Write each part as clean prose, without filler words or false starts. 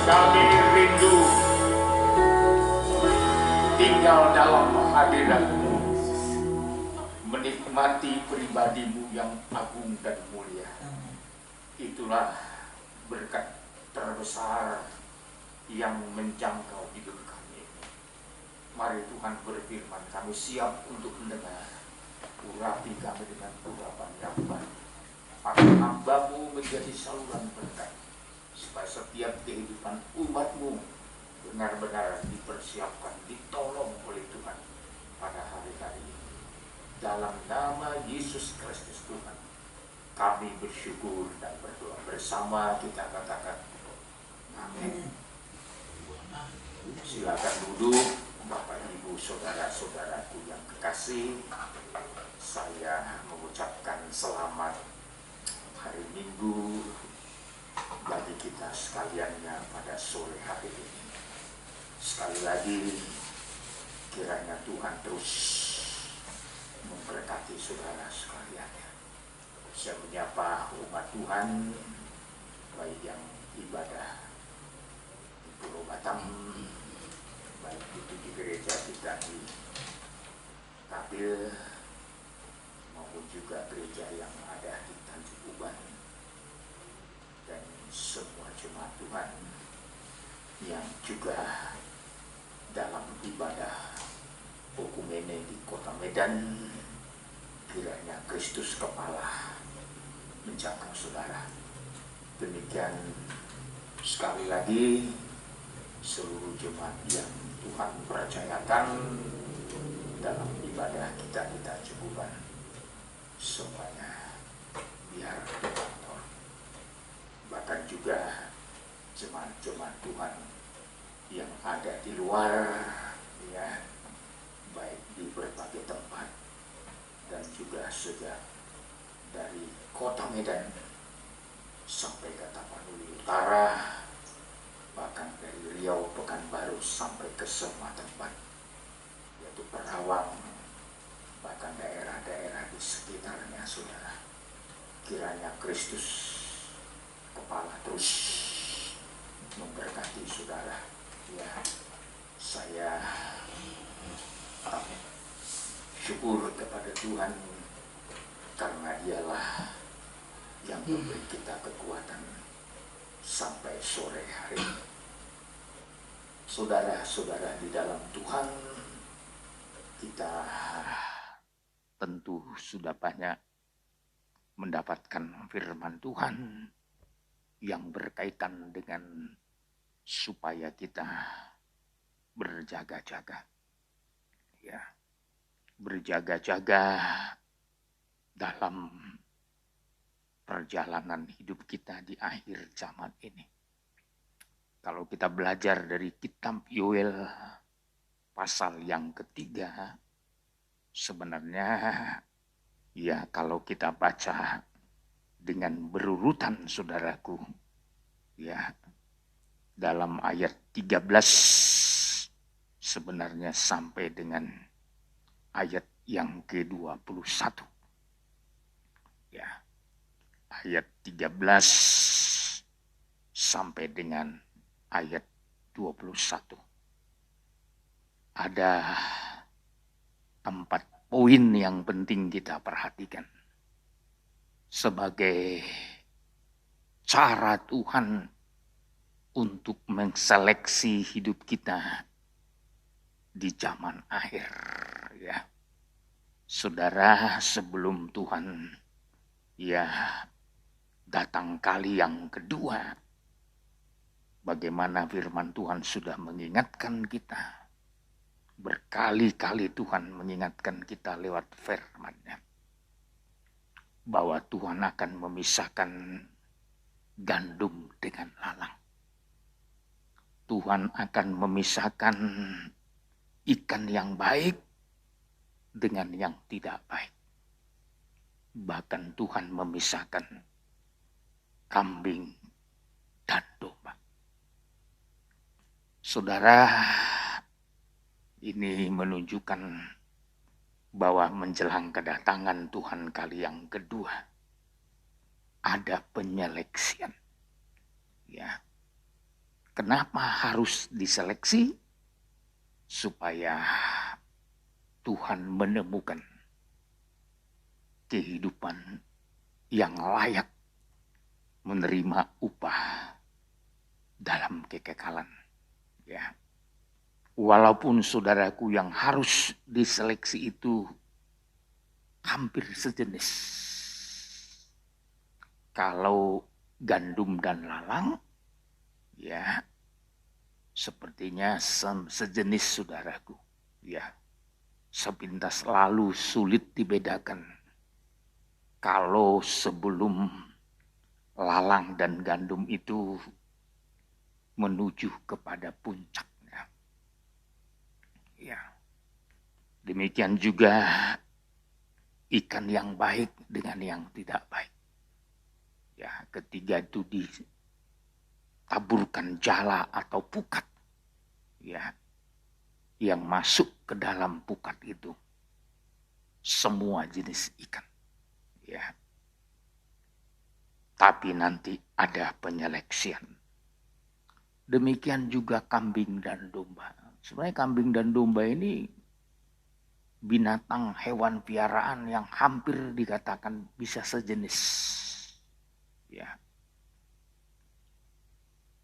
Kami rindu tinggal dalam hadirat-Mu, menikmati pribadi-Mu yang agung dan mulia. Itulah berkat terbesar yang menjangkau hidup kami. Mari Tuhan berfirman, kami siap untuk mendengar. Urapi kami dengan urapan yang baik. Maka hamba-Mu menjadi saluran berkat, supaya setiap kehidupan umat-Mu benar-benar dipersiapkan, ditolong oleh Tuhan pada hari-hari ini. Dalam nama Yesus Kristus Tuhan, kami bersyukur dan berdoa. Bersama kita katakan amin. Silakan duduk, Bapak Ibu saudara-saudaraku yang kekasih. Saya mengucapkan selamat hari Minggu bagi kita sekaliannya pada sore hari ini. Sekali lagi, kiranya Tuhan terus memberkati saudara sekaliannya. Saya menyapa umat Tuhan, baik yang ibadah di Pulau Batam, baik itu di gereja kita di Kapil, maupun juga gereja yang ada di Tanjung Uban, dan semua jemaat Tuhan yang juga dalam ibadah Okumene di Kota Medan. Kiranya Kristus kepala menjangkau saudara. Demikian sekali lagi seluruh jemaat yang Tuhan percayakan dalam ibadah kita di Tanjung Uban, semuanya biar dikontrol. Bahkan juga jemaat-jemaat Tuhan yang ada di luar, ya, baik di berbagai tempat, dan juga sejak dari Kota Medan sampai ke Tapanuli Utara, bahkan dari Riau, Pekanbaru sampai ke semua tempat, yaitu Perawang, bahkan daerah-daerah di sekitarnya, saudara. Kiranya Kristus kepala terus memberkati saudara. Ya, saya syukur kepada Tuhan karena Dialah yang memberi kita kekuatan sampai sore hari ini. Saudara-saudara di dalam Tuhan, kita tentu sudah banyak mendapatkan firman Tuhan yang berkaitan dengan supaya kita berjaga-jaga, ya, berjaga-jaga dalam perjalanan hidup kita di akhir zaman ini. Kalau kita belajar dari kitab Yoel pasal yang ketiga, sebenarnya ya kalau kita baca dengan berurutan, saudaraku, ya, dalam ayat 13 sebenarnya sampai dengan ayat yang ke-21. Ya, ayat 13 sampai dengan ayat 21. Ada 4 poin yang penting kita perhatikan sebagai cara Tuhan untuk menseleksi hidup kita di zaman akhir, ya. Saudara, sebelum Tuhan ya datang kali yang kedua, bagaimana firman Tuhan sudah mengingatkan kita. Berkali-kali Tuhan mengingatkan kita lewat firman-Nya bahwa Tuhan akan memisahkan gandum dengan lalang. Tuhan akan memisahkan ikan yang baik dengan yang tidak baik. Bahkan Tuhan memisahkan kambing dan domba. Saudara, ini menunjukkan bahwa menjelang kedatangan Tuhan kali yang kedua ada penyeleksian. Ya. Kenapa harus diseleksi? Supaya Tuhan menemukan kehidupan yang layak menerima upah dalam kekekalan. Ya. Walaupun saudaraku yang harus diseleksi itu hampir sejenis. Kalau gandum dan lalang, ya sepertinya sejenis saudaraku. Ya, sepintas lalu sulit dibedakan. Kalau sebelum lalang dan gandum itu menuju kepada puncaknya. Ya, demikian juga ikan yang baik dengan yang tidak baik. Ya, ketiga itu ditaburkan jala atau pukat. Ya, yang masuk ke dalam pukat itu semua jenis ikan. Ya. Tapi nanti ada penyeleksian. Demikian juga kambing dan domba. Sebenarnya kambing dan domba ini binatang hewan piaraan yang hampir dikatakan bisa sejenis. Ya.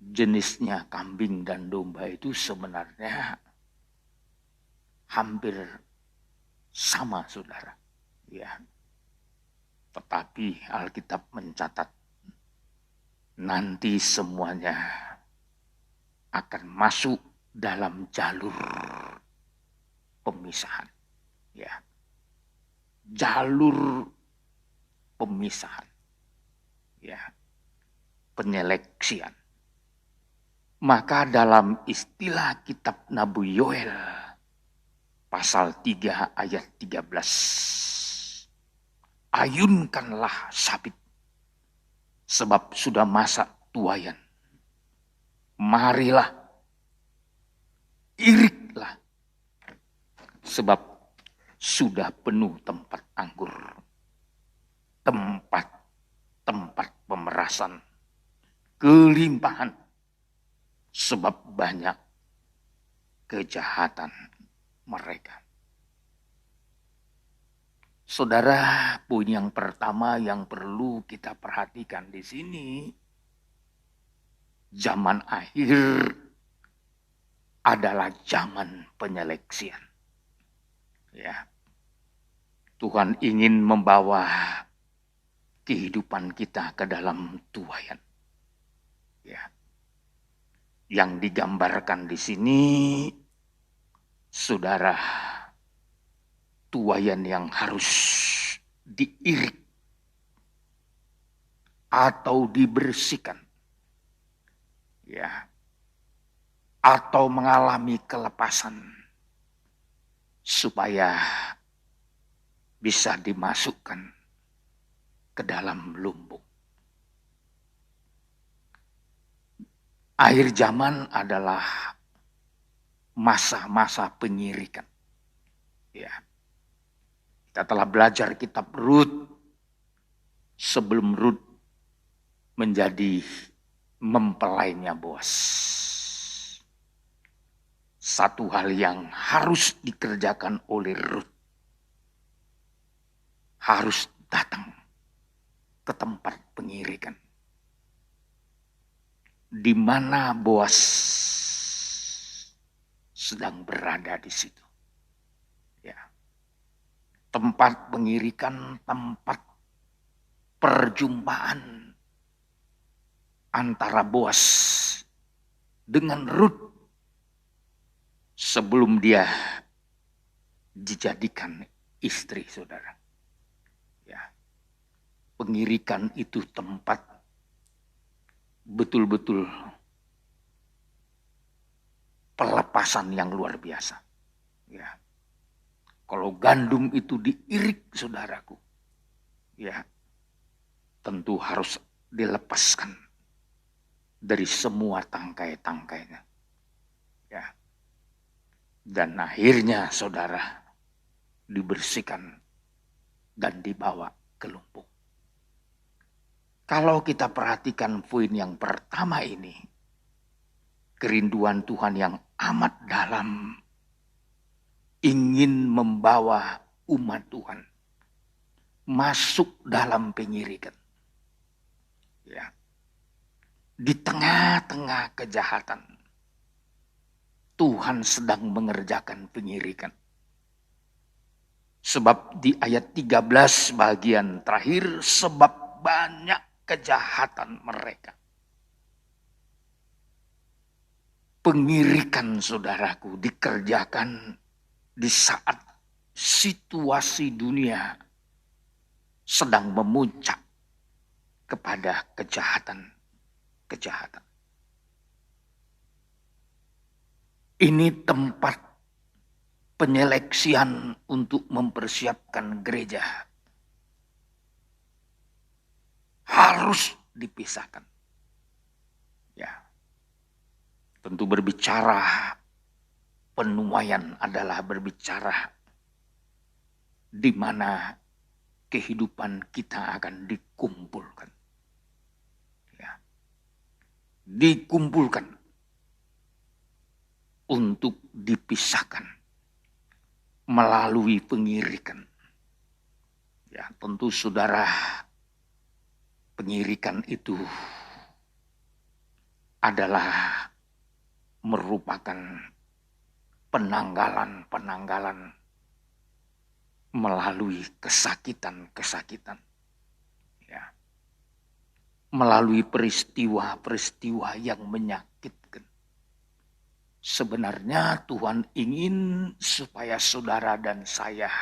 Jenisnya kambing dan domba itu sebenarnya hampir sama, saudara. Ya. Tetapi Alkitab mencatat nanti semuanya akan masuk dalam jalur pemisahan. Ya. Jalur pemisahan. Ya. Penyeleksian. Maka dalam istilah kitab Nabi Yoel pasal 3 ayat 13. Ayunkanlah sabit sebab sudah masa tuayan. Marilah, iriklah, sebab sudah penuh tempat anggur, tempat pemerasan, kelimpahan, sebab banyak kejahatan mereka. Saudara, poin yang pertama yang perlu kita perhatikan di sini, zaman akhir adalah zaman penyeleksian. Ya. Tuhan ingin membawa kehidupan kita ke dalam tuayan. Ya. Yang digambarkan di sini, saudara, tuayan yang harus diirik atau dibersihkan. Ya. Atau mengalami kelepasan supaya bisa dimasukkan ke dalam lumbung. Akhir zaman adalah masa-masa penyirikan. Ya. Kita telah belajar kitab Rut sebelum Rut menjadi mempelainya Boas. Satu hal yang harus dikerjakan oleh Rut, harus datang ke tempat pengirikan, di mana Boas sedang berada di situ. Ya. Tempat pengirikan, tempat perjumpaan antara Boas dengan Rut sebelum dia dijadikan istri, saudara. Ya. Pengirikan itu tempat betul-betul pelepasan yang luar biasa. Ya. Kalau gandum itu diirik, saudaraku, ya, tentu harus dilepaskan dari semua tangkai-tangkainya. Ya. Dan akhirnya, saudara, dibersihkan dan dibawa ke lumbung. Kalau kita perhatikan poin yang pertama ini, kerinduan Tuhan yang amat dalam ingin membawa umat Tuhan masuk dalam penyirikan. Ya. Di tengah-tengah kejahatan, Tuhan sedang mengerjakan penyirikan. Sebab di ayat 13 bagian terakhir, sebab banyak kejahatan mereka. Pengirikan, saudaraku, dikerjakan di saat situasi dunia sedang memuncak kepada kejahatan. Ini tempat penyeleksian untuk mempersiapkan gereja. Harus dipisahkan. Ya. Tentu berbicara penuaian adalah berbicara di mana kehidupan kita akan dikumpulkan. Ya. Dikumpulkan untuk dipisahkan melalui pengirikan. Ya, tentu saudara, pengirikan itu adalah merupakan penanggalan melalui kesakitan. Ya. Melalui peristiwa-peristiwa yang menyakitkan. Sebenarnya Tuhan ingin supaya saudara dan saya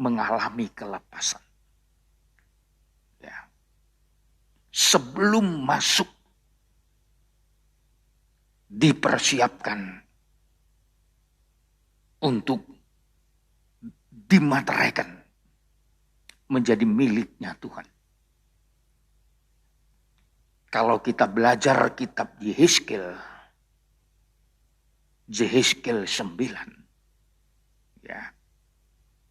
mengalami kelepasan. Ya. Sebelum masuk dipersiapkan untuk dimateraikan menjadi miliknya Tuhan. Kalau kita belajar kitab Yehezkiel 9, ya,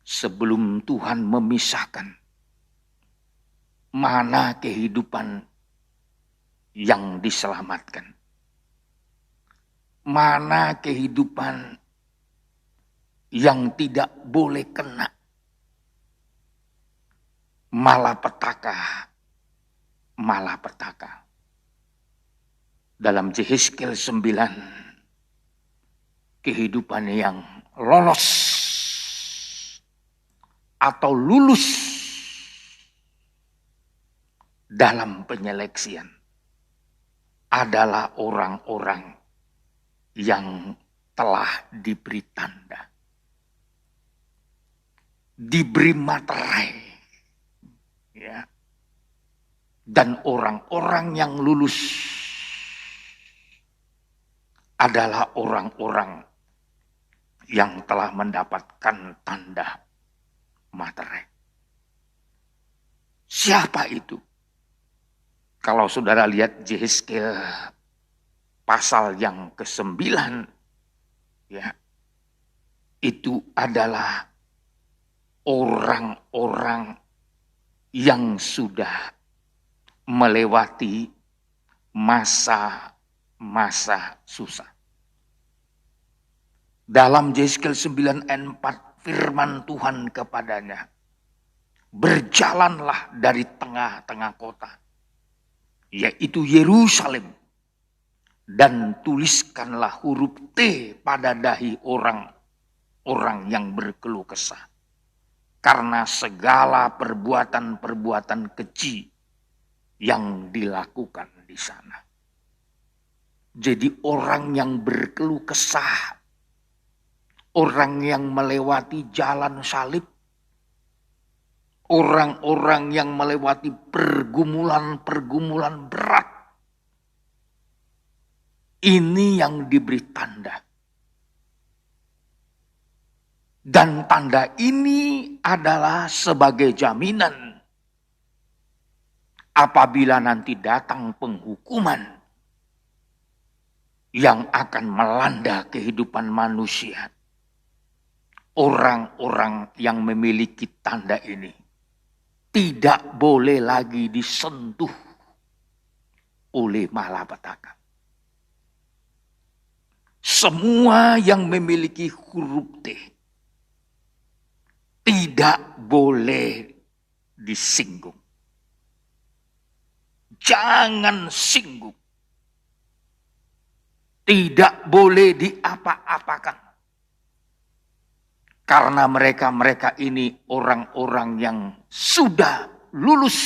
sebelum Tuhan memisahkan mana kehidupan yang diselamatkan, mana kehidupan yang tidak boleh kena malapetaka. Dalam Yehezkiel 9, kehidupan yang lolos atau lulus dalam penyeleksian adalah orang-orang yang telah diberi tanda, diberi materai, ya. Dan orang-orang yang lulus adalah orang-orang yang telah mendapatkan tanda materai. Siapa itu? Kalau saudara lihat Yehezkiel pasal yang ke-9, ya, itu adalah orang-orang yang sudah melewati masa susah. Dalam Yehezkiel 9 ayat 4, firman Tuhan kepadanya, berjalanlah dari tengah-tengah kota, yaitu Yerusalem, dan tuliskanlah huruf T pada dahi orang yang berkeluh kesah, karena segala perbuatan-perbuatan keji yang dilakukan di sana. Jadi orang yang berkeluh kesah, orang yang melewati jalan salib, orang-orang yang melewati pergumulan berat, ini yang diberi tanda. Dan tanda ini adalah sebagai jaminan apabila nanti datang penghukuman yang akan melanda kehidupan manusia. Orang-orang yang memiliki tanda ini tidak boleh lagi disentuh oleh malapetaka. semua yang memiliki huruf T tidak boleh disinggung. Jangan singgung. Tidak boleh diapa-apakan. Karena mereka ini orang-orang yang sudah lulus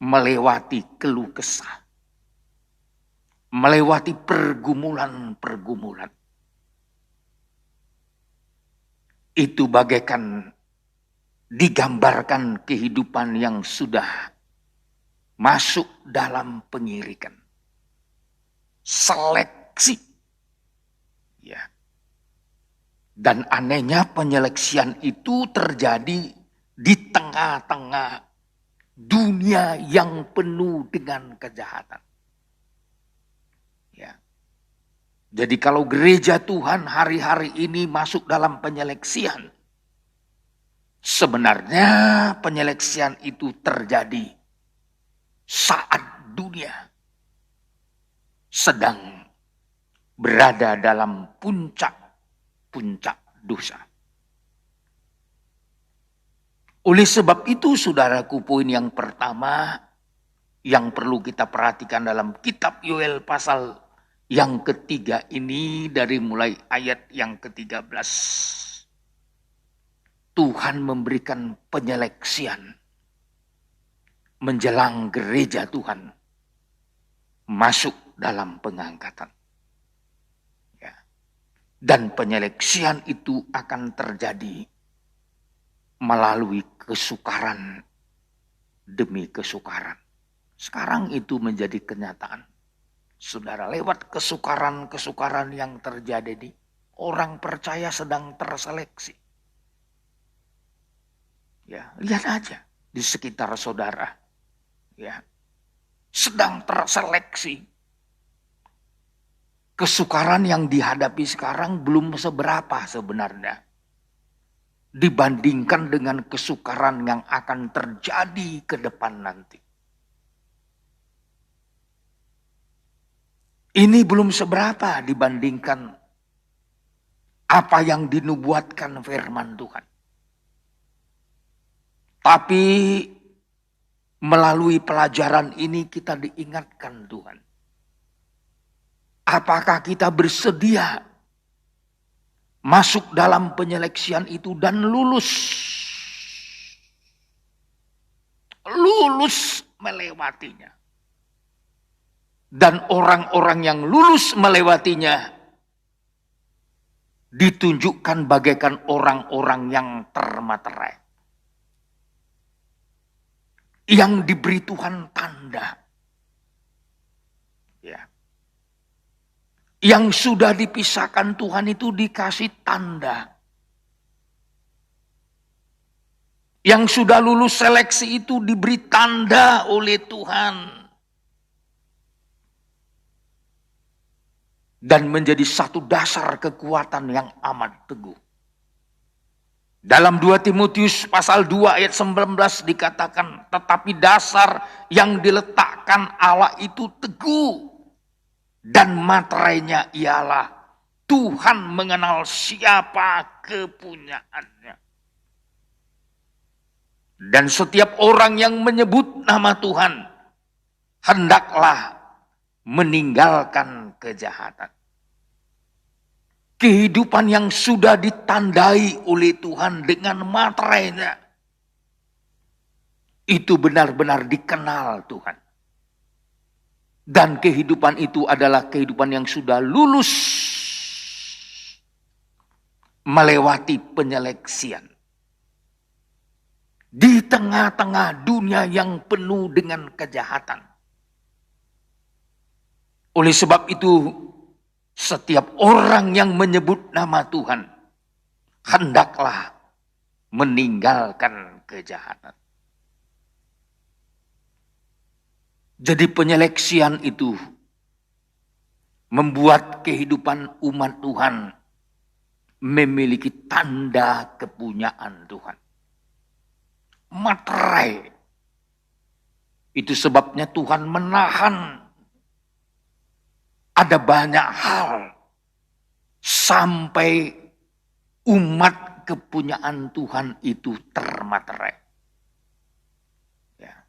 melewati keluh kesah, melewati pergumulan-pergumulan. Itu bagaikan digambarkan kehidupan yang sudah masuk dalam pengirikan. Seleksi. Ya. Dan anehnya penyeleksian itu terjadi di tengah-tengah dunia yang penuh dengan kejahatan. Ya. Jadi kalau gereja Tuhan hari-hari ini masuk dalam penyeleksian, sebenarnya penyeleksian itu terjadi saat dunia sedang berada dalam puncak dosa. Oleh sebab itu, saudaraku, poin yang pertama yang perlu kita perhatikan dalam kitab Yoel pasal yang ketiga ini dari mulai ayat yang ke-13. Tuhan memberikan penyeleksian menjelang gereja Tuhan masuk dalam pengangkatan. Ya. Dan penyeleksian itu akan terjadi melalui kesukaran demi kesukaran. Sekarang itu menjadi kenyataan. Saudara, lewat kesukaran-kesukaran yang terjadi di orang percaya sedang terseleksi. Ya, lihat aja di sekitar saudara. Ya. Sedang terseleksi. Kesukaran yang dihadapi sekarang belum seberapa sebenarnya dibandingkan dengan kesukaran yang akan terjadi ke depan nanti. Ini belum seberapa dibandingkan apa yang dinubuatkan firman Tuhan. Tapi melalui pelajaran ini kita diingatkan Tuhan. Apakah kita bersedia masuk dalam penyeleksian itu dan lulus? Lulus melewatinya. Dan orang-orang yang lulus melewatinya ditunjukkan bagaikan orang-orang yang termaterai. Yang diberi Tuhan tanda. Ya. Yang sudah dipisahkan Tuhan itu dikasih tanda. Yang sudah lulus seleksi itu diberi tanda oleh Tuhan. Dan menjadi satu dasar kekuatan yang amat teguh. Dalam 2 Timotius pasal 2 ayat 19 dikatakan, tetapi dasar yang diletakkan Allah itu teguh. Dan materainya ialah Tuhan mengenal siapa kepunyaannya. Dan setiap orang yang menyebut nama Tuhan, hendaklah meninggalkan kejahatan. Kehidupan yang sudah ditandai oleh Tuhan dengan materainya, itu benar-benar dikenal Tuhan. Dan kehidupan itu adalah kehidupan yang sudah lulus melewati penyeleksian. Di tengah-tengah dunia yang penuh dengan kejahatan. Oleh sebab itu, setiap orang yang menyebut nama Tuhan, hendaklah meninggalkan kejahatan. Jadi penyeleksian itu membuat kehidupan umat Tuhan memiliki tanda kepunyaan Tuhan. Materai. Itu sebabnya Tuhan menahan ada banyak hal sampai umat kepunyaan Tuhan itu termaterai. Ya.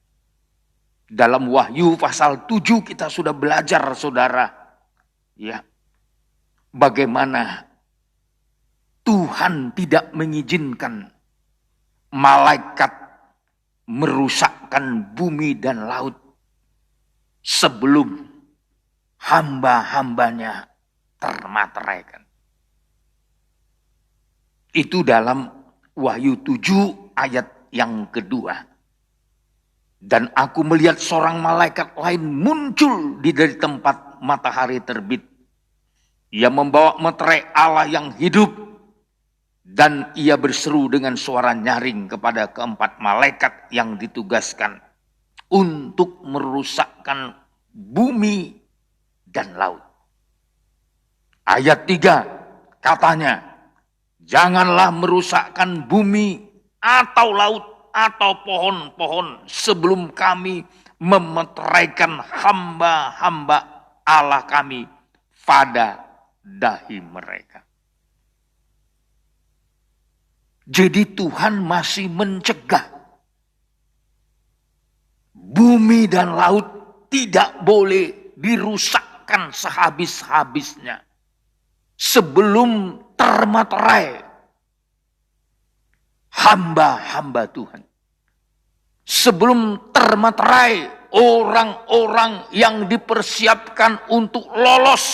Dalam Wahyu pasal 7 kita sudah belajar, saudara, ya, bagaimana Tuhan tidak mengizinkan malaikat merusakkan bumi dan laut sebelum hamba-hambanya termateraikan. Itu dalam Wahyu 7 ayat yang kedua. Dan aku melihat seorang malaikat lain muncul dari tempat matahari terbit. Ia membawa meterai Allah yang hidup. Dan ia berseru dengan suara nyaring kepada keempat malaikat yang ditugaskan untuk merusakkan bumi dan laut. Ayat 3 katanya, janganlah merusakkan bumi atau laut atau pohon-pohon sebelum kami memeteraikan hamba-hamba Allah kami pada dahi mereka. Jadi Tuhan masih mencegah bumi dan laut tidak boleh dirusakkan sehabis-habisnya sebelum termaterai hamba-hamba Tuhan. Sebelum termaterai orang-orang yang dipersiapkan untuk lolos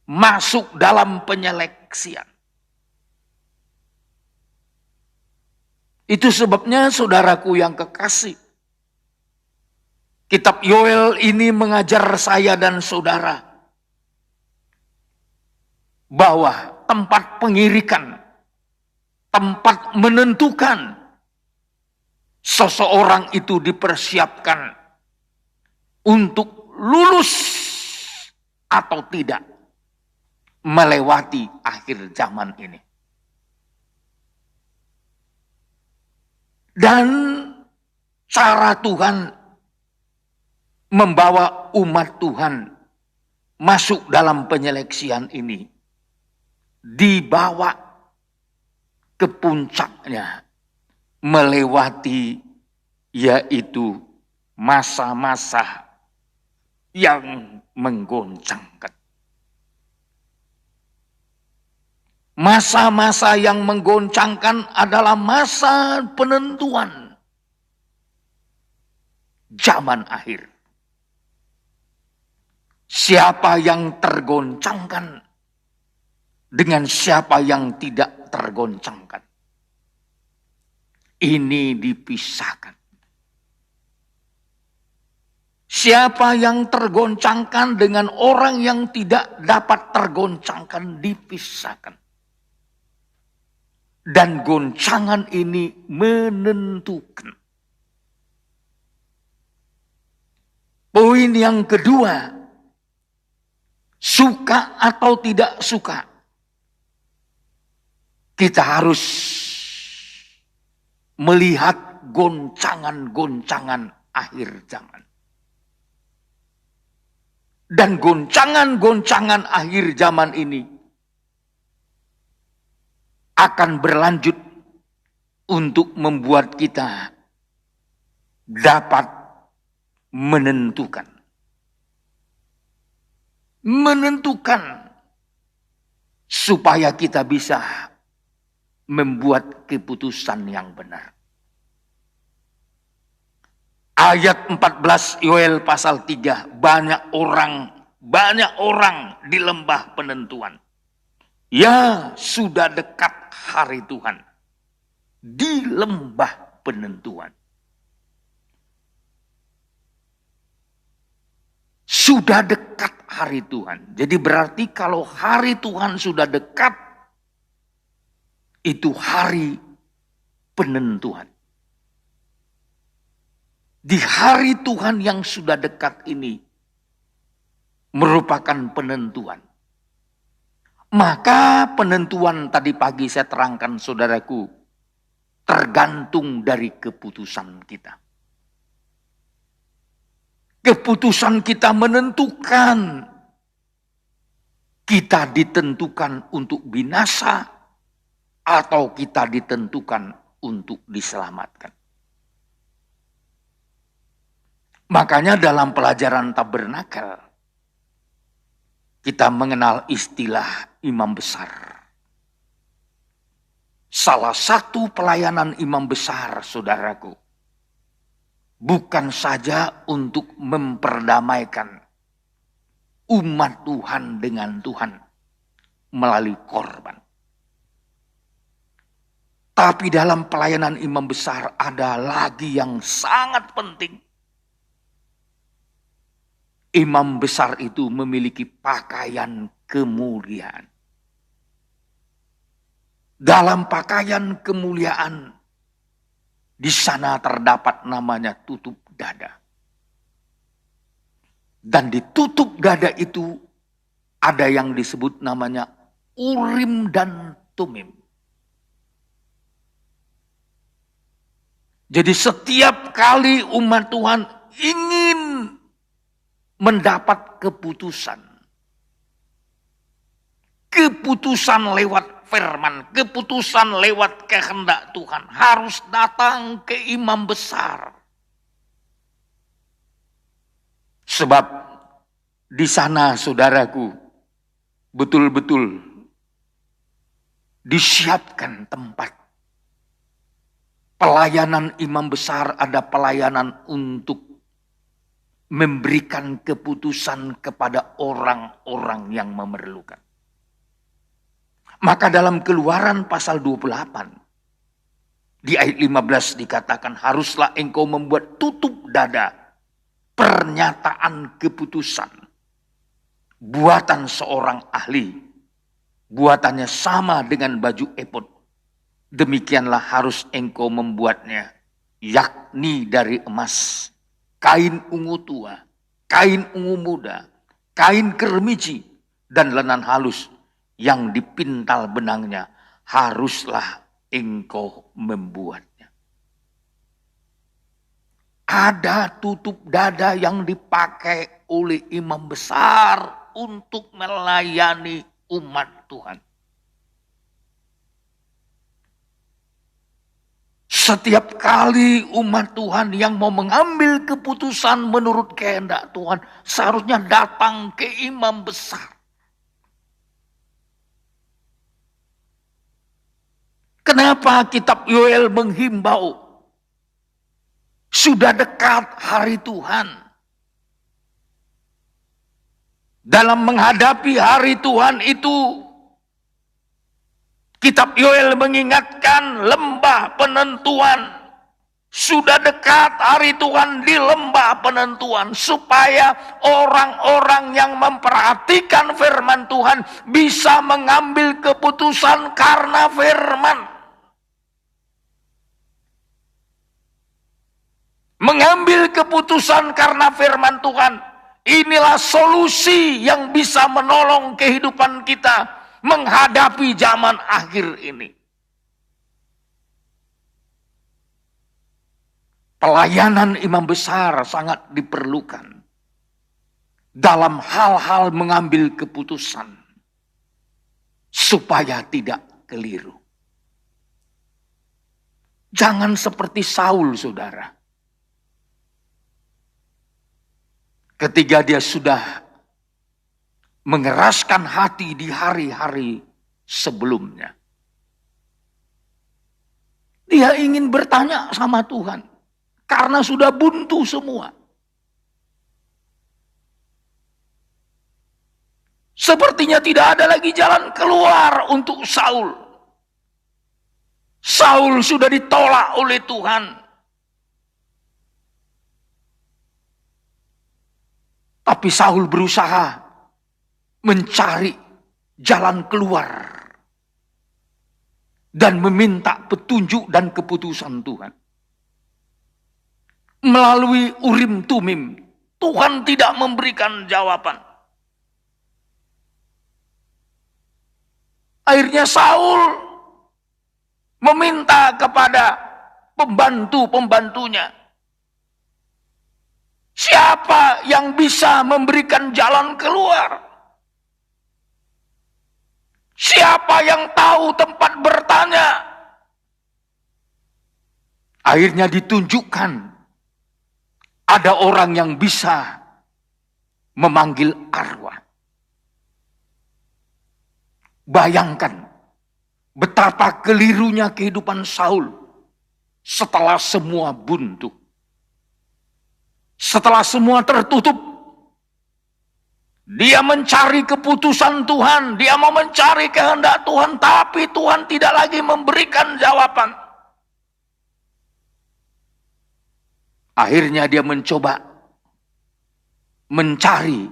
masuk dalam penyeleksian. Itu sebabnya saudaraku yang kekasih, kitab Yoel ini mengajar saya dan saudara bahwa tempat pengirikan, tempat menentukan seseorang itu dipersiapkan untuk lulus atau tidak melewati akhir zaman ini. Dan cara Tuhan membawa umat Tuhan masuk dalam penyeleksian ini dibawa ke puncaknya melewati yaitu masa-masa yang menggoncangkan. Masa-masa yang menggoncangkan adalah masa penentuan zaman akhir. Siapa yang tergoncangkan dengan siapa yang tidak tergoncangkan. Ini dipisahkan. Siapa yang tergoncangkan dengan orang yang tidak dapat tergoncangkan dipisahkan. Dan goncangan ini menentukan. Poin yang kedua, suka atau tidak suka, kita harus melihat goncangan-goncangan akhir zaman. Dan goncangan-goncangan akhir zaman ini akan berlanjut untuk membuat kita dapat menentukan. Menentukan supaya kita bisa membuat keputusan yang benar. Ayat 14 Yoel pasal 3, banyak orang di lembah penentuan. Ya, sudah dekat hari Tuhan di lembah penentuan. Sudah dekat hari Tuhan. Jadi berarti kalau hari Tuhan sudah dekat, itu hari penentuan. Di hari Tuhan yang sudah dekat ini merupakan penentuan. Maka penentuan tadi pagi saya terangkan saudaraku, tergantung dari keputusan kita. Keputusan kita menentukan. Kita ditentukan untuk binasa atau kita ditentukan untuk diselamatkan. Makanya dalam pelajaran tabernakel kita mengenal istilah imam besar. Salah satu pelayanan imam besar, saudaraku, bukan saja untuk memperdamaikan umat Tuhan dengan Tuhan melalui korban. Tapi dalam pelayanan imam besar ada lagi yang sangat penting. Imam besar itu memiliki pakaian kemuliaan. Dalam pakaian kemuliaan, di sana terdapat namanya tutup dada. Dan di tutup dada itu ada yang disebut namanya Urim dan Tumim. Jadi setiap kali umat Tuhan ingin mendapat keputusan. Keputusan lewat firman, keputusan lewat kehendak Tuhan harus datang ke imam besar. Sebab di sana, saudaraku, betul-betul disiapkan tempat. Pelayanan imam besar ada pelayanan untuk memberikan keputusan kepada orang-orang yang memerlukan. Maka dalam Keluaran pasal 28, di ayat 15 dikatakan, haruslah engkau membuat tutup dada pernyataan keputusan buatan seorang ahli. Buatannya sama dengan baju efod. Demikianlah harus engkau membuatnya, yakni dari emas, kain ungu tua, kain ungu muda, kain kermici, dan lenan halus yang dipintal benangnya, haruslah engkau membuatnya. Ada tutup dada yang dipakai oleh imam besar untuk melayani umat Tuhan. Setiap kali umat Tuhan yang mau mengambil keputusan menurut kehendak Tuhan, seharusnya datang ke imam besar. Kenapa kitab Yoel menghimbau? Sudah dekat hari Tuhan. Dalam menghadapi hari Tuhan itu, kitab Yoel mengingatkan lembah penentuan. Sudah dekat hari Tuhan di lembah penentuan. Supaya orang-orang yang memperhatikan firman Tuhan bisa mengambil keputusan karena firman. Mengambil keputusan karena firman Tuhan. Inilah solusi yang bisa menolong kehidupan kita menghadapi zaman akhir ini. Pelayanan imam besar sangat diperlukan dalam hal-hal mengambil keputusan supaya tidak keliru. Jangan seperti Saul, saudara. Ketika dia sudah mengeraskan hati di hari-hari sebelumnya, dia ingin bertanya sama Tuhan karena sudah buntu semua. Sepertinya tidak ada lagi jalan keluar untuk Saul. Saul sudah ditolak oleh Tuhan. Tapi Saul berusaha mencari jalan keluar dan meminta petunjuk dan keputusan Tuhan. Melalui Urim Tumim, Tuhan tidak memberikan jawaban. Akhirnya Saul meminta kepada pembantu-pembantunya. Siapa yang bisa memberikan jalan keluar? Siapa yang tahu tempat bertanya? Akhirnya ditunjukkan ada orang yang bisa memanggil arwah. Bayangkan betapa kelirunya kehidupan Saul setelah semua buntu. Setelah semua tertutup, dia mencari keputusan Tuhan, dia mau mencari kehendak Tuhan, tapi Tuhan tidak lagi memberikan jawaban. Akhirnya dia mencoba mencari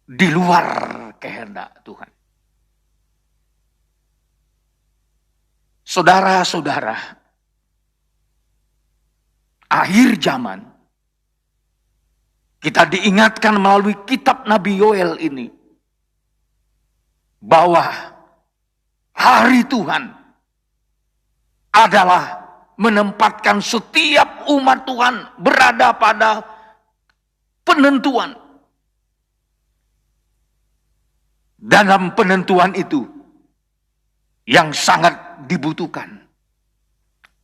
di luar kehendak Tuhan. Saudara-saudara, akhir zaman, kita diingatkan melalui kitab Nabi Yoel ini bahwa hari Tuhan adalah menempatkan setiap umat Tuhan berada pada penentuan. Dalam penentuan itu yang sangat dibutuhkan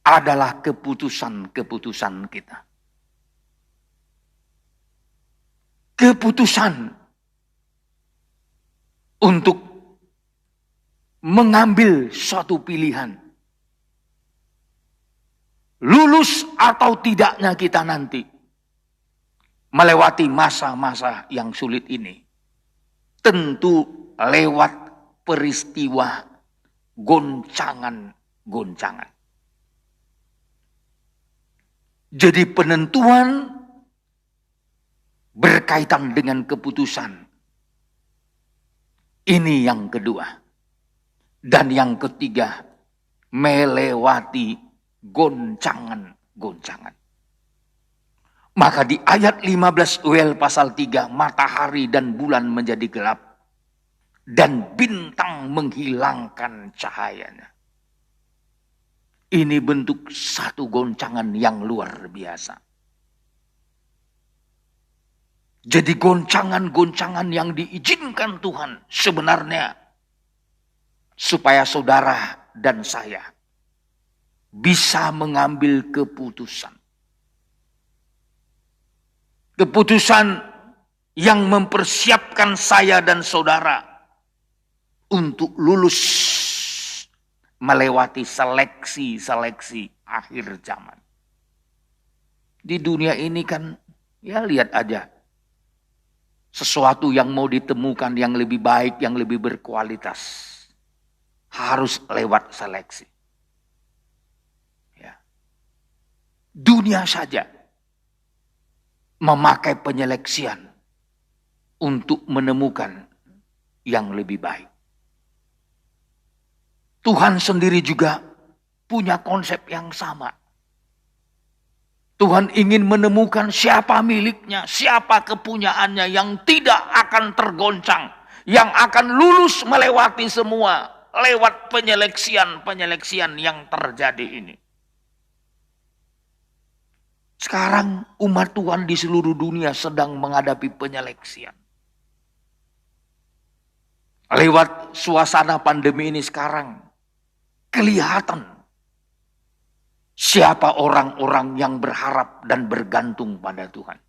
adalah keputusan-keputusan kita. Keputusan untuk mengambil suatu pilihan. Lulus atau tidaknya kita nanti melewati masa-masa yang sulit ini. Tentu lewat peristiwa goncangan-goncangan. Jadi penentuan berkaitan dengan keputusan. Ini yang kedua. Dan yang ketiga, melewati goncangan-goncangan. Maka di ayat 15 Yoel pasal 3, matahari dan bulan menjadi gelap. Dan bintang menghilangkan cahayanya. Ini bentuk satu goncangan yang luar biasa. Jadi goncangan-goncangan yang diizinkan Tuhan sebenarnya supaya saudara dan saya bisa mengambil keputusan. Keputusan yang mempersiapkan saya dan saudara untuk lulus melewati seleksi-seleksi akhir zaman. Di dunia ini kan ya lihat aja. Sesuatu yang mau ditemukan yang lebih baik, yang lebih berkualitas. Harus lewat seleksi. Ya. Dunia saja memakai penyeleksian untuk menemukan yang lebih baik. Tuhan sendiri juga punya konsep yang sama. Tuhan ingin menemukan siapa miliknya, siapa kepunyaannya yang tidak akan tergoncang, yang akan lulus melewati semua lewat penyeleksian yang terjadi ini. Sekarang umat Tuhan di seluruh dunia sedang menghadapi penyeleksian. Lewat suasana pandemi ini sekarang kelihatan siapa orang-orang yang berharap dan bergantung pada Tuhan.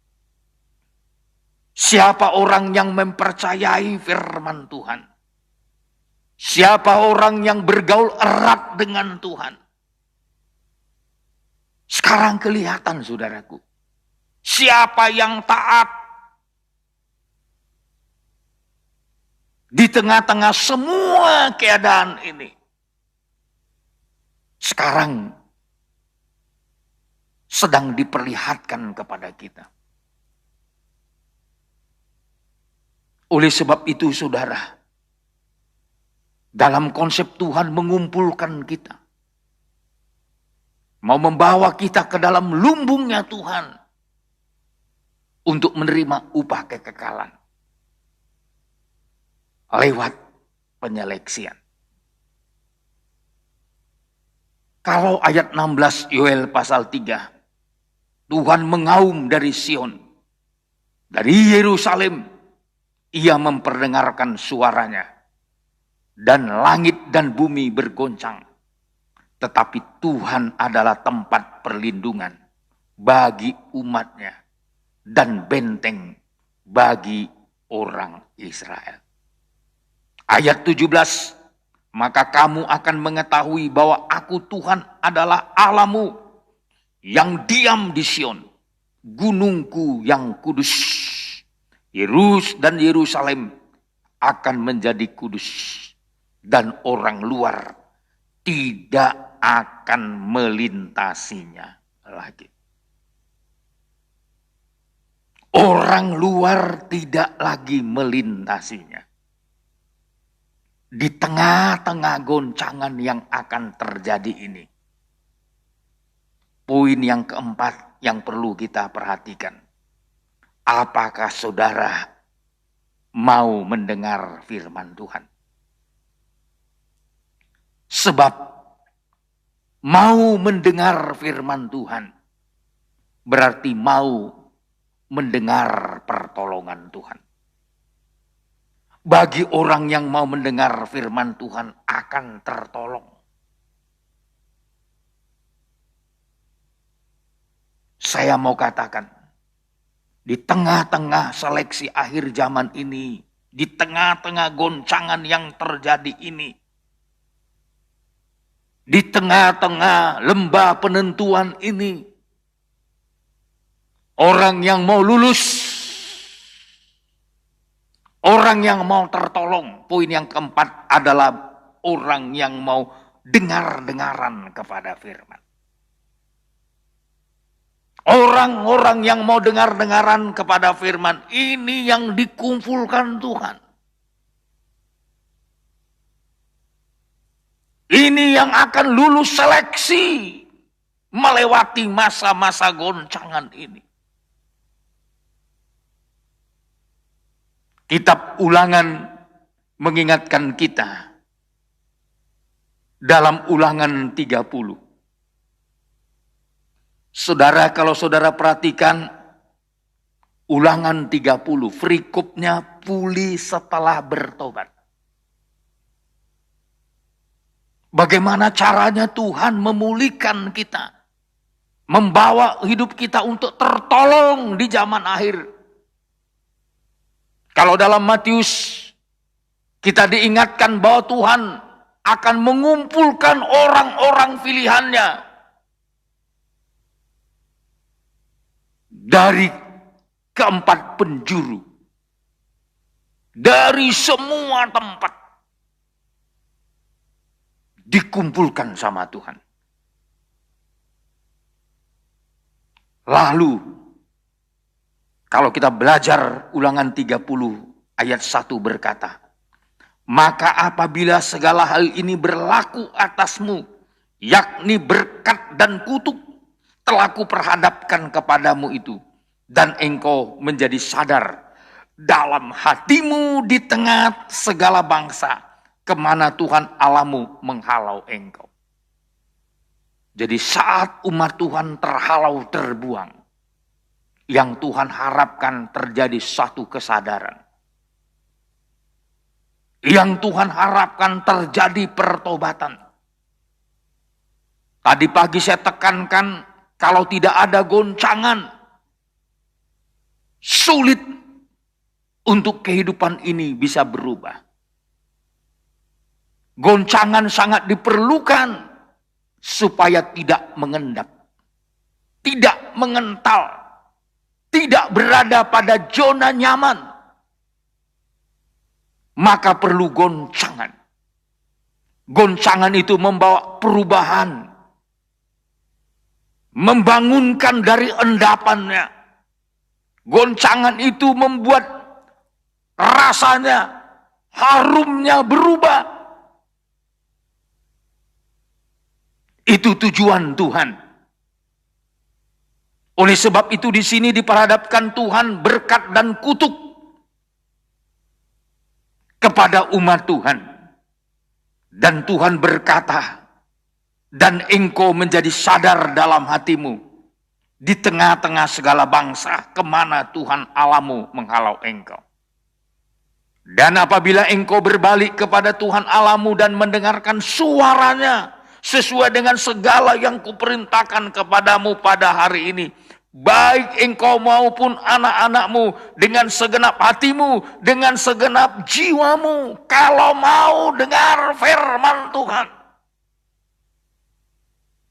Siapa orang yang mempercayai firman Tuhan. Siapa orang yang bergaul erat dengan Tuhan. Sekarang kelihatan saudaraku. Siapa yang taat. Di tengah-tengah semua keadaan ini. Sekarang sedang diperlihatkan kepada kita. Oleh sebab itu saudara, dalam konsep Tuhan mengumpulkan kita, mau membawa kita ke dalam lumbungnya Tuhan untuk menerima upah kekekalan lewat penyeleksian. Kalau ayat 16 Yoel pasal 3 Tuhan mengaum dari Sion. Dari Yerusalem ia memperdengarkan suaranya. Dan langit dan bumi bergoncang. Tetapi Tuhan adalah tempat perlindungan bagi umatnya dan benteng bagi orang Israel. Ayat 17, maka kamu akan mengetahui bahwa aku Tuhan adalah Allahmu yang diam di Sion, gunungku yang kudus. Dan Yerusalem akan menjadi kudus dan orang luar tidak akan melintasinya lagi. Orang luar tidak lagi melintasinya. Di tengah-tengah goncangan yang akan terjadi ini. Poin yang keempat yang perlu kita perhatikan. Apakah saudara mau mendengar firman Tuhan? Sebab mau mendengar firman Tuhan berarti mau mendengar pertolongan Tuhan. Bagi orang yang mau mendengar firman Tuhan akan tertolong. Saya mau katakan, di tengah-tengah seleksi akhir zaman ini, di tengah-tengah goncangan yang terjadi ini, di tengah-tengah lembah penentuan ini, orang yang mau lulus, orang yang mau tertolong. Poin yang keempat adalah orang yang mau dengar-dengaran kepada firman. Orang-orang yang mau dengar-dengaran kepada firman, ini yang dikumpulkan Tuhan. Ini yang akan lulus seleksi melewati masa-masa goncangan ini. Kitab Ulangan mengingatkan kita dalam Ulangan 30. Saudara, kalau saudara perhatikan Ulangan 30, perikopnya pulih setelah bertobat. Bagaimana caranya Tuhan memulihkan kita, membawa hidup kita untuk tertolong di zaman akhir. Kalau dalam Matius kita diingatkan bahwa Tuhan akan mengumpulkan orang-orang pilihannya dari keempat penjuru, dari semua tempat dikumpulkan sama Tuhan. Lalu kalau kita belajar Ulangan 30 ayat 1 berkata, maka apabila segala hal ini berlaku atasmu, yakni berkat dan kutuk, telah kuperhadapkan kepadamu itu, dan engkau menjadi sadar dalam hatimu di tengah segala bangsa, kemana Tuhan Allahmu menghalau engkau. Jadi saat umat Tuhan terhalau terbuang, yang Tuhan harapkan terjadi satu kesadaran. Yang Tuhan harapkan terjadi pertobatan. Tadi pagi saya tekankan, kalau tidak ada goncangan, sulit untuk kehidupan ini bisa berubah. Goncangan sangat diperlukan supaya tidak mengendap, tidak mengental, tidak berada pada zona nyaman. Maka perlu goncangan. Goncangan itu membawa perubahan, membangunkan dari endapannya. Goncangan itu membuat rasanya, harumnya berubah. Itu tujuan Tuhan. Oleh sebab itu di sini diperhadapkan Tuhan berkat dan kutuk kepada umat Tuhan. Dan Tuhan berkata, dan engkau menjadi sadar dalam hatimu, di tengah-tengah segala bangsa, kemana Tuhan Allahmu menghalau engkau. Dan apabila engkau berbalik kepada Tuhan Allahmu dan mendengarkan suaranya sesuai dengan segala yang kuperintahkan kepadamu pada hari ini, baik engkau maupun anak-anakmu, dengan segenap hatimu, dengan segenap jiwamu, kalau mau dengar firman Tuhan.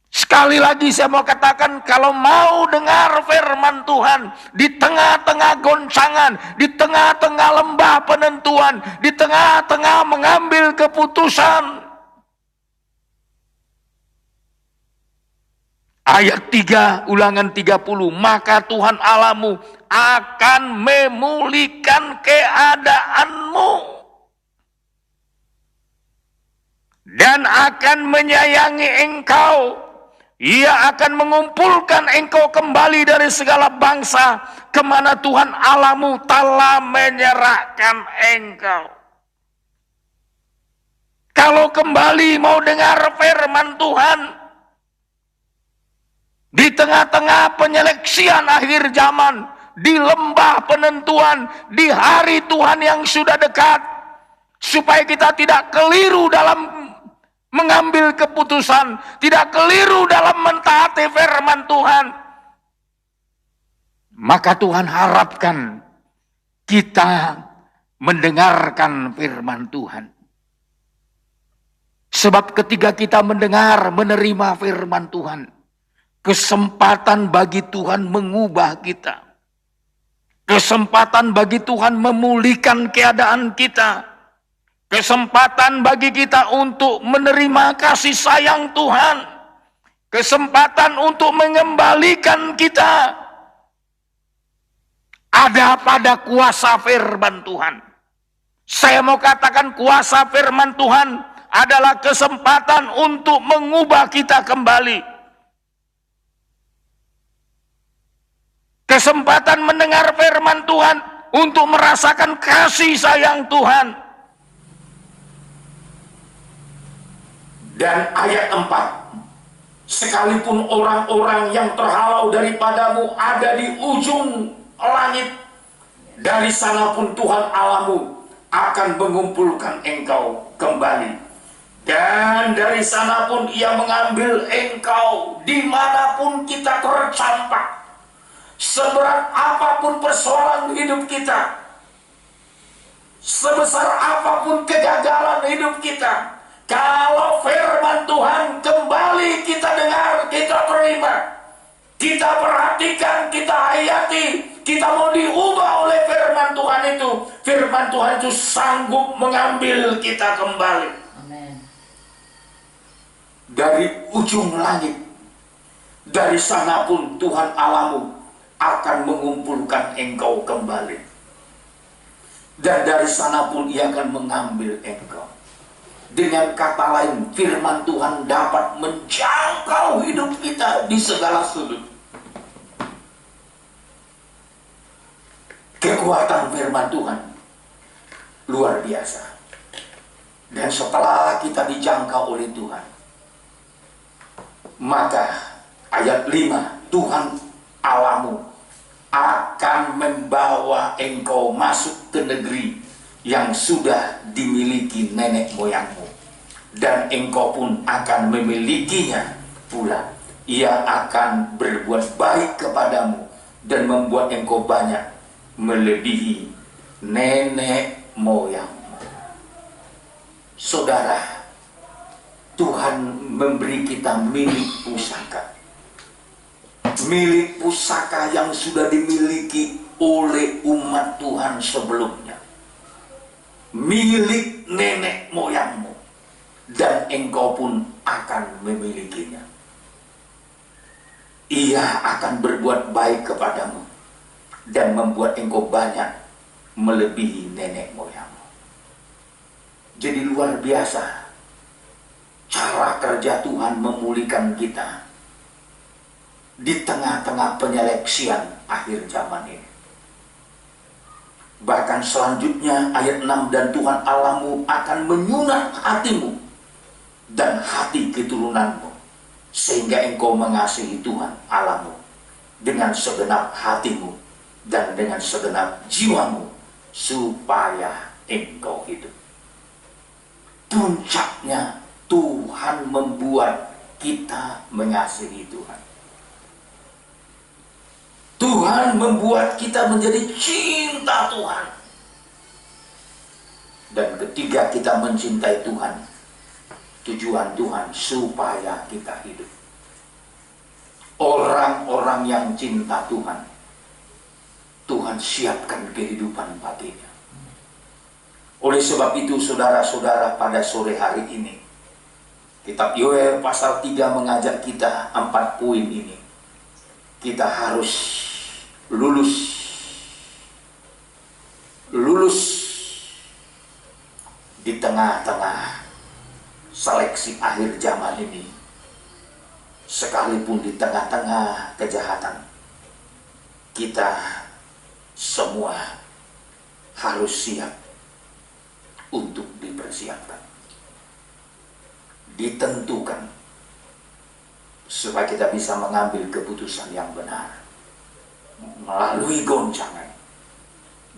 Sekali lagi saya mau katakan, kalau mau dengar firman Tuhan di tengah-tengah goncangan, di tengah-tengah lembah penentuan, di tengah-tengah mengambil keputusan. Ayat 3 Ulangan 30, maka Tuhan Allahmu akan memulihkan keadaanmu dan akan menyayangi engkau. Ia akan mengumpulkan engkau kembali dari segala bangsa kemana Tuhan Allahmu telah menyerahkan engkau. Kalau kembali mau dengar firman Tuhan di tengah-tengah penyeleksian akhir zaman, di lembah penentuan, di hari Tuhan yang sudah dekat, supaya kita tidak keliru dalam mengambil keputusan, tidak keliru dalam mentaati firman Tuhan, maka Tuhan harapkan kita mendengarkan firman Tuhan. Sebab ketika kita mendengar, menerima firman Tuhan, kesempatan bagi Tuhan mengubah kita, kesempatan bagi Tuhan memulihkan keadaan kita, kesempatan bagi kita untuk menerima kasih sayang Tuhan, kesempatan untuk mengembalikan kita ada pada kuasa firman Tuhan. Saya mau katakan, kuasa firman Tuhan adalah kesempatan untuk mengubah kita kembali. Kesempatan mendengar firman Tuhan untuk merasakan kasih sayang Tuhan. Dan ayat 4, sekalipun orang-orang yang terhalau daripadamu ada di ujung langit, dari sana pun Tuhan Allahmu akan mengumpulkan engkau kembali. Dan dari sana pun ia mengambil engkau dimanapun kita tercampak. Seberat apapun persoalan hidup kita, sebesar apapun kegagalan hidup kita, kalau firman Tuhan kembali kita dengar, kita terima, kita perhatikan, kita hayati, kita mau diubah oleh firman Tuhan itu, firman Tuhan itu sanggup mengambil kita kembali. Amen. Dari ujung langit, dari sana pun Tuhan Allahmu akan mengumpulkan engkau kembali. Dan dari sana pun ia akan mengambil engkau. Dengan kata lain, firman Tuhan dapat menjangkau hidup kita di segala sudut. Kekuatan firman Tuhan luar biasa. Dan setelah kita dijangkau oleh Tuhan, maka ayat 5, Tuhan Allahmu akan membawa engkau masuk ke negeri yang sudah dimiliki nenek moyangmu, dan engkau pun akan memilikinya pula. Ia akan berbuat baik kepadamu dan membuat engkau banyak melebihi nenek moyangmu. Saudara, Tuhan memberi kita milik pusaka. Milik pusaka yang sudah dimiliki oleh umat Tuhan sebelumnya. Milik nenek moyangmu, dan engkau pun akan memilikinya. Ia akan berbuat baik kepadamu dan membuat engkau banyak melebihi nenek moyangmu. Jadi luar biasa cara kerja Tuhan memulihkan kita di tengah-tengah penyeleksian akhir zaman ini. Bahkan selanjutnya ayat 6, dan Tuhan Allahmu akan menyunat hatimu dan hati keturunanmu, sehingga engkau mengasihi Tuhan Allahmu dengan segenap hatimu dan dengan segenap jiwamu, supaya engkau hidup. Puncaknya Tuhan membuat kita mengasihi Tuhan. Tuhan membuat kita menjadi cinta Tuhan. Dan ketika kita mencintai Tuhan, tujuan Tuhan supaya kita hidup. Orang-orang yang cinta Tuhan, Tuhan siapkan kehidupan baginya. Oleh sebab itu saudara-saudara, pada sore hari ini kitab Yoel pasal 3 mengajak kita 4 poin ini. Kita harus lulus di tengah-tengah seleksi akhir zaman ini. Sekalipun di tengah-tengah kejahatan, kita semua harus siap untuk dipersiapkan, ditentukan, supaya kita bisa mengambil keputusan yang benar melalui goncangan.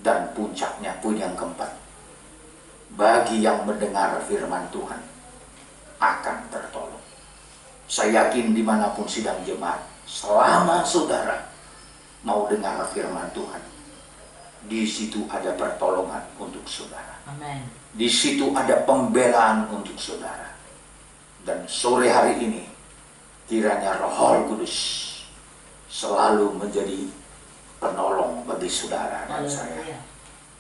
Dan puncaknya pun yang keempat, bagi yang mendengar firman Tuhan akan tertolong. Saya yakin dimanapun sidang jemaat, selama saudara mau dengar firman Tuhan, di situ ada pertolongan untuk saudara. Amen. Di situ ada pembelaan untuk saudara. Dan sore hari ini, kiranya Roh Kudus selalu menjadi penolong bagi saudara dan saya.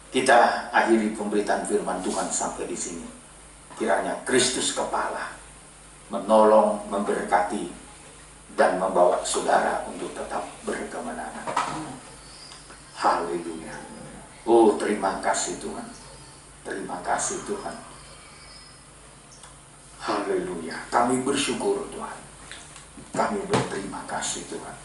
Kita akhiri pemberitaan firman Tuhan sampai di sini. Kiranya Kristus kepala menolong, memberkati, dan membawa saudara untuk tetap berkemenangan. Haleluya. Oh, terima kasih Tuhan. Terima kasih Tuhan. Haleluya. Kami bersyukur Tuhan. Kami berterima kasih Tuhan.